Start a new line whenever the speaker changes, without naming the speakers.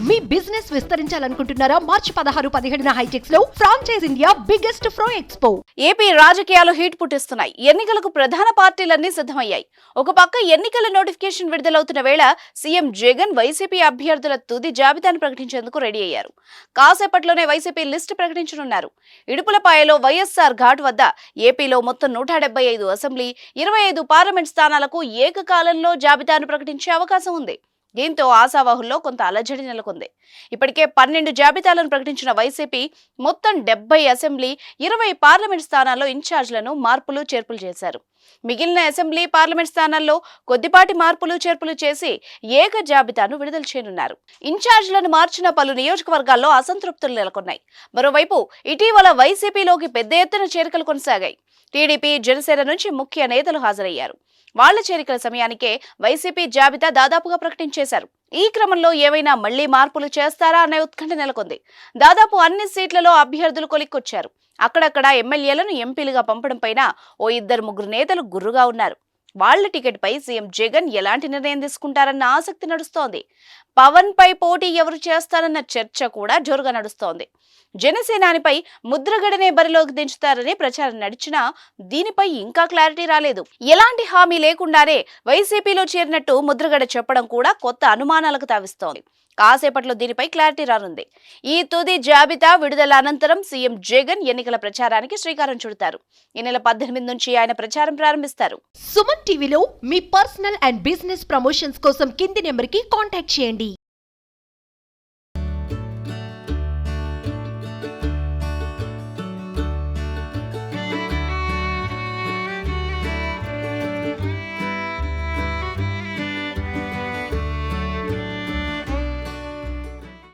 మీ business విస్తరించాలనుకుంటున్నారా? మార్చి 16-17 హైటెక్స్ లో franchise India biggest ఫ్రో expo.
AP రాజకీయాలు heat పుట్టిస్తున్నాయి. ఎన్నికలకు ప్రధాన పార్టీలన్నీ సిద్ధమయ్యాయి. ఒక పక్క ఎన్నికల నోటిఫికేషన్ విడుదలవుతున్న వేళ సీఎం జగన్ వైసీపీ అభ్యర్థుల తుది జాబితాను ప్రకటించేందుకు రెడీ అయ్యారు. కాసేపట్లోనే వైసీపీ లిస్టు ప్రకటించనున్నారు. ఇడుపులపాయలో వైఎస్ఆర్ ఘాట్ వద్ద ఏపీలో మొత్తం 175 అసెంబ్లీ, 25 పార్లమెంట్ స్థానాలకు ఏకకాలంలో జాబితాను ప్రకటించే అవకాశం ఉంది. దీంతో ఆశావాహుల్లో కొంత అలజడి నెలకొంది. ఇప్పటికే 12 జాబితాలను ప్రకటించిన వైసీపీ మొత్తం 70 అసెంబ్లీ, 20 పార్లమెంట్ స్థానాల్లో ఇన్ఛార్జ్లను మార్పులు చేర్పులు చేశారు. మిగిలిన అసెంబ్లీ, పార్లమెంట్ స్థానాల్లో కొద్దిపాటి మార్పులు చేర్పులు చేసి ఏక జాబితాను విడుదల చేయనున్నారు. ఇన్ఛార్జ్లను మార్చిన పలు నియోజకవర్గాల్లో అసంతృప్తులు నెలకొన్నాయి. మరోవైపు ఇటీవల వైసీపీలోకి పెద్ద ఎత్తున చేరికలు కొనసాగాయి. టీడీపీ, జనసేన నుంచి ముఖ్య నేతలు హాజరయ్యారు. వాళ్ల చేరికల సమయానికే వైసీపీ జాబితా దాదాపుగా ప్రకటించేశారు. ఈ క్రమంలో ఏమైనా మళ్లీ మార్పులు చేస్తారా అనే ఉత్కంఠ నెలకొంది. దాదాపు అన్ని సీట్లలో అభ్యర్థులు కొలిక్కొచ్చారు. అక్కడక్కడ ఎమ్మెల్యేలను ఎంపీలుగా పంపడం పైన ఓ 2-3 నేతలు గుర్రుగా ఉన్నారు. వాళ్ల టికెట్ పై సీఎం జగన్ ఎలాంటి నిర్ణయం తీసుకుంటారన్న ఆసక్తి నడుస్తోంది. పవన్ పై పోటీ ఎవరు చేస్తారన్న చర్చ కూడా జోరుగా నడుస్తోంది. జనసేనానిపై ముద్రగడనే బరిలోకి దించుతారని ప్రచారం నడిచినా దీనిపై ఇంకా క్లారిటీ రాలేదు. ఎలాంటి హామీ లేకుండానే వైసీపీలో చేరినట్టు ముద్రగడ చెప్పడం కూడా కొత్త అనుమానాలకు తావిస్తోంది. కాసేపట్లో దీనిపై క్లారిటీ రానుంది. ఈ తుది జాబితా విడుదల అనంతరం సీఎం జగన్ ఎన్నికల ప్రచారానికి శ్రీకారం చుడతారు. ఈ నెల 18 నుంచి ఆయన ప్రచారం ప్రారంభిస్తారు.
సుమన్ టీవీలో మీ పర్సనల్ అండ్ బిజినెస్ ప్రమోషన్స్ కోసం కింది నెంబర్కి కాంటాక్ట్ చేయండి.